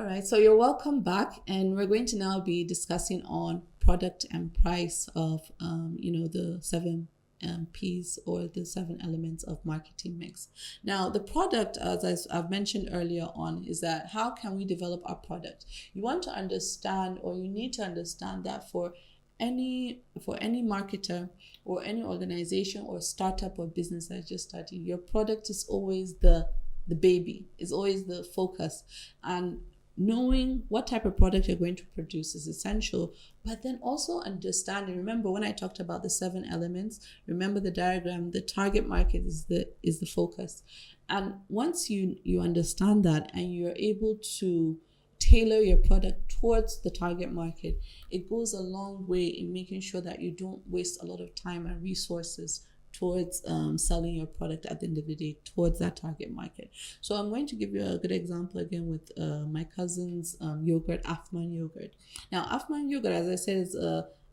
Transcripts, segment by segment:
right, so you're welcome back, and we're going to now be discussing on product and price of, the seven P's, or the 7 elements of marketing mix. Now, the product, as I've mentioned earlier on, is that how can we develop our product? You want to understand, or you need to understand that for any marketer or any organization or startup or business that's just starting, your product is always the baby, is always the focus. And knowing what type of product you're going to produce is essential, but then also understanding, remember when I talked about the 7 elements, remember the diagram, the target market is the focus. And once you understand that and you're able to tailor your product towards the target market, it goes a long way in making sure that you don't waste a lot of time and resources towards selling your product at the end of the day towards that target market. So I'm going to give you a good example again with my cousin's yogurt, Afman yogurt. Now, Afman yogurt, as I said,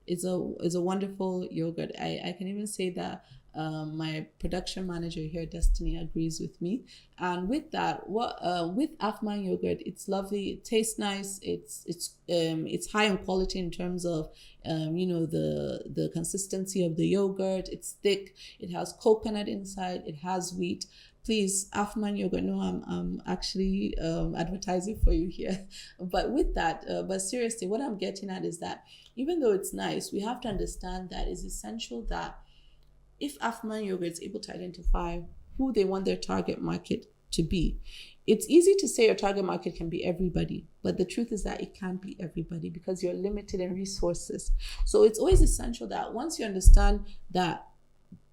is a wonderful yogurt. I can even say that my production manager here, Destiny, agrees with me. And with that, with Afman yogurt, it's lovely. It tastes nice. It's high in quality in terms of the consistency of the yogurt. It's thick. It has coconut inside. It has wheat. Please, Afman yogurt. No, I'm actually advertising for you here. But with that, but seriously, what I'm getting at is that even though it's nice, we have to understand that it's essential that if Afman yogurt is able to identify who they want their target market to be, it's easy to say your target market can be everybody, but the truth is that it can't be everybody because you're limited in resources. So it's always essential that once you understand that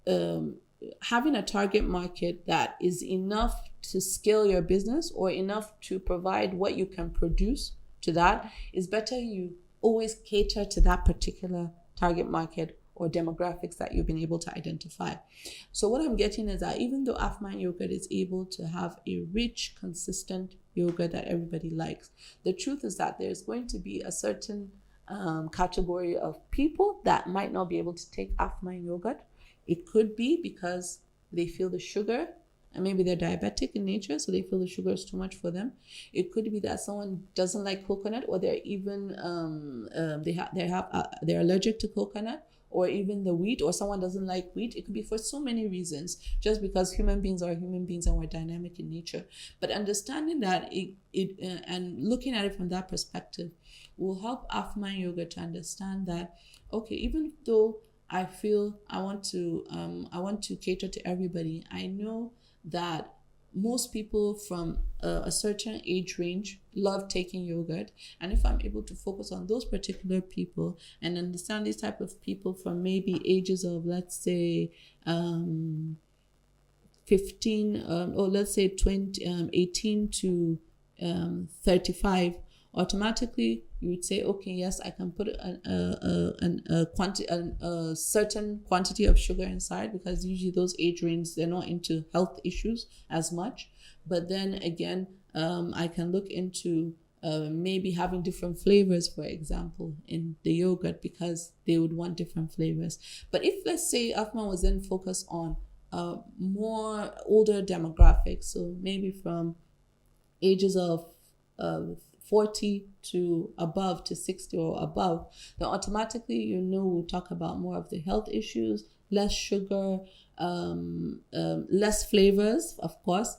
having a target market that is enough to scale your business or enough to provide what you can produce to that, is better you always cater to that particular target market or demographics that you've been able to identify. So what I'm getting is that even though Afman yogurt is able to have a rich, consistent yogurt that everybody likes, the truth is that there's going to be a certain category of people that might not be able to take Afman yogurt. It could be because they feel the sugar, and maybe they're diabetic in nature, so they feel the sugar is too much for them. It could be that someone doesn't like coconut, or they're even they're allergic to coconut, or even the wheat, or someone doesn't like wheat. It could be for so many reasons, just because human beings are human beings and we're dynamic in nature. But understanding that and looking at it from that perspective will help Afman yogurt to understand that, okay, even though I feel I want to cater to everybody, I know that most people from a certain age range love taking yogurt, and if I'm able to focus on those particular people and understand these type of people from maybe ages of, let's say 15 or let's say 18 to 35, automatically you would say, okay, yes, I can put a certain quantity of sugar inside, because usually those age ranges, they're not into health issues as much. But then again, I can look into maybe having different flavors, for example, in the yogurt, because they would want different flavors. But if, let's say, Afman was then focused on more older demographics, so maybe from ages of 40 to above, to 60 or above, then automatically, we'll talk about more of the health issues, less sugar, less flavors, of course.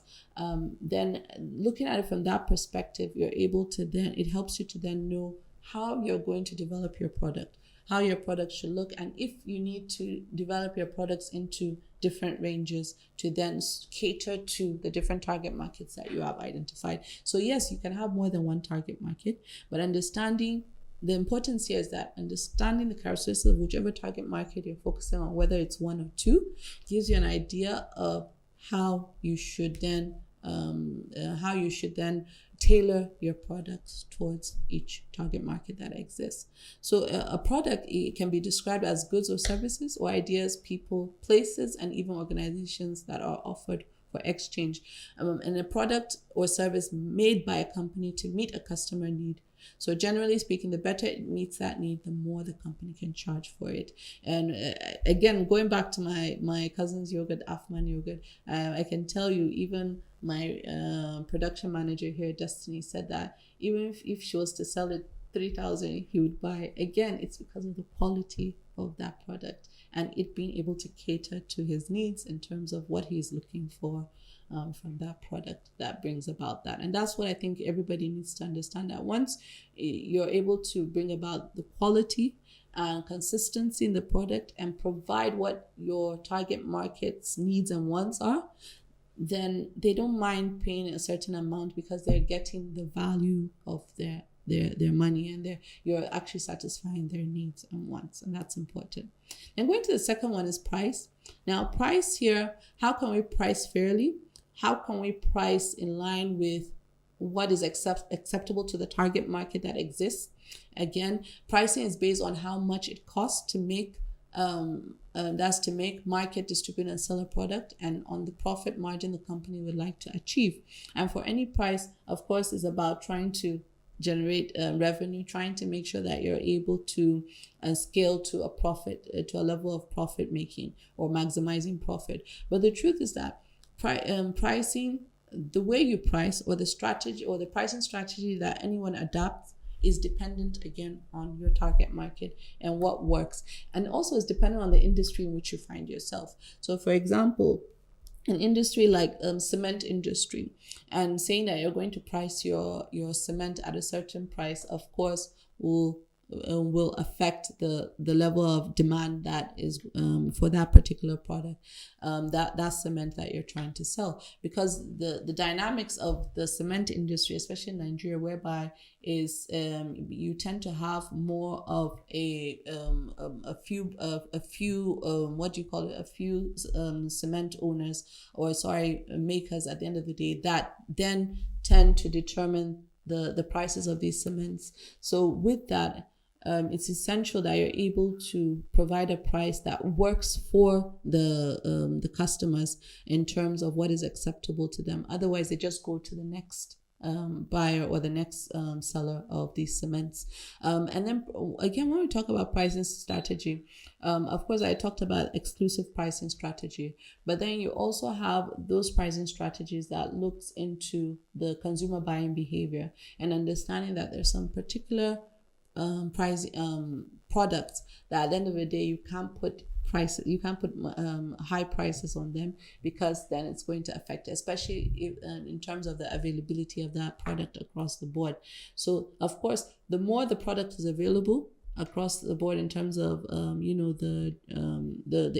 Then looking at it from that perspective, it helps you to then know how you're going to develop your product, how your product should look, and if you need to develop your products into different ranges to then cater to the different target markets that you have identified. So yes, you can have more than one target market, but understanding the importance here is that understanding the characteristics of whichever target market you're focusing on, whether it's one or two, gives you an idea of how you should then tailor your products towards each target market that exists. So a product, it can be described as goods or services, or ideas, people, places, and even organizations that are offered for exchange, and a product or service made by a company to meet a customer need. So generally speaking, the better it meets that need, the more the company can charge for it. And again, going back to my cousin's yogurt, Afman yogurt, I can tell you, even my production manager here, Destiny, said that even if she was to sell it 3,000, he would buy. Again, it's because of the quality of that product and it being able to cater to his needs in terms of what he's looking for from that product that brings about that. And that's what I think everybody needs to understand, that once you're able to bring about the quality and consistency in the product and provide what your target market's needs and wants are, then they don't mind paying a certain amount because they're getting the value of their money, and you're actually satisfying their needs and wants, and that's important. And going to the second one is price. Now, price here, how can we price fairly? How can we price in line with what is acceptable to the target market that exists? Again, pricing is based on how much it costs to make that's to make, market, distribute, and sell a product, and on the profit margin the company would like to achieve. And for any price, of course, is about trying to generate revenue, trying to make sure that you're able to scale to a profit, to a level of profit making or maximizing profit. But the truth is that pricing, the way you price, or the strategy or the pricing strategy that anyone adopts, is dependent again on your target market and what works, and also is dependent on the industry in which you find yourself. So for example, an industry like cement industry, and saying that you're going to price your cement at a certain price, of course, will affect the level of demand that is for that particular product, that cement that you're trying to sell. Because the dynamics of the cement industry, especially in Nigeria, whereby is you tend to have more of a few cement owners, or makers at the end of the day, that then tend to determine the prices of these cements. So with that, it's essential that you're able to provide a price that works for the customers in terms of what is acceptable to them. Otherwise, they just go to the next buyer or the next seller of these cements. And then again, when we talk about pricing strategy, of course, I talked about exclusive pricing strategy, but then you also have those pricing strategies that looks into the consumer buying behavior and understanding that there's some particular products that at the end of the day you can't put high prices on them, because then it's going to affect, especially if, in terms of the availability of that product across the board. So of course, the more the product is available across the board in terms of the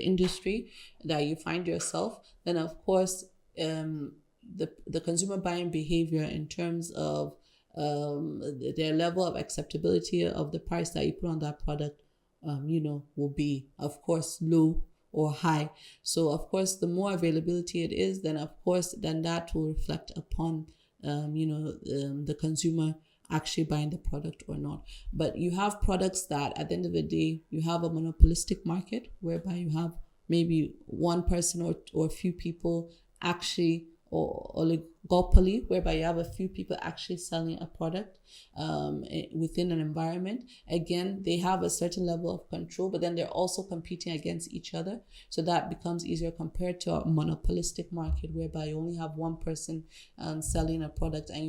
industry that you find yourself, then of course the consumer buying behavior in terms of their level of acceptability of the price that you put on that product will be, of course, low or high. So of course, the more availability it is, then of course that will reflect upon the consumer actually buying the product or not. But you have products that at the end of the day, you have a monopolistic market whereby you have maybe one person or a few people actually, or oligopoly, whereby you have a few people actually selling a product within an environment. Again, they have a certain level of control, but then they're also competing against each other. So that becomes easier compared to a monopolistic market, whereby you only have one person selling a product, and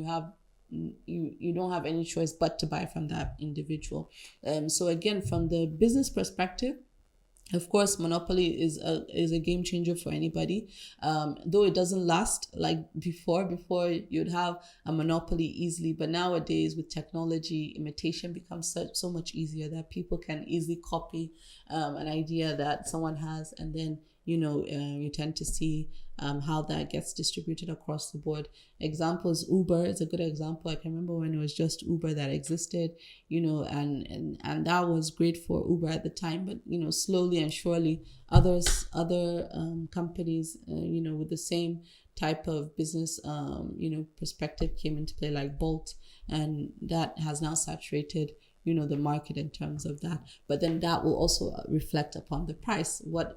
you don't have any choice but to buy from that individual. So again, from the business perspective, of course, monopoly is a game changer for anybody, though it doesn't last like before. Before, you'd have a monopoly easily, but nowadays with technology, imitation becomes so much easier that people can easily copy an idea that someone has, and then you tend to see how that gets distributed across the board. Examples, Uber is a good example. I can remember when it was just Uber that existed, and that was great for Uber at the time. But slowly and surely, other companies, with the same type of business, perspective came into play, like Bolt, and that has now saturated the market in terms of that. But then that will also reflect upon the price, what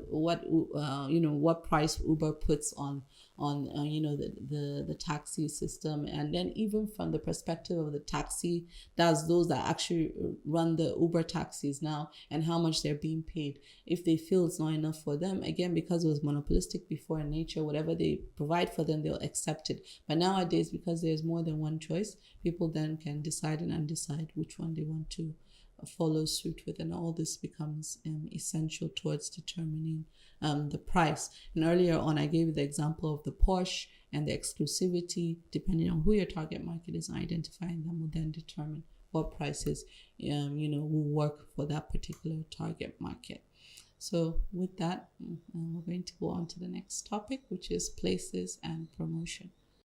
price Uber puts on on the taxi system, and then even from the perspective of the taxi, that's those that actually run the Uber taxis now, and how much they're being paid. If they feel it's not enough for them, again, because it was monopolistic before in nature, whatever they provide for them, they'll accept it. But nowadays, because there's more than one choice, people then can decide and undecide which one they want to follow suit with, and all this becomes essential towards determining the price. And earlier on, I gave you the example of the Porsche and the exclusivity. Depending on who your target market is, identifying them will then determine what prices will work for that particular target market. So with that, we're going to go on to the next topic, which is places and promotion.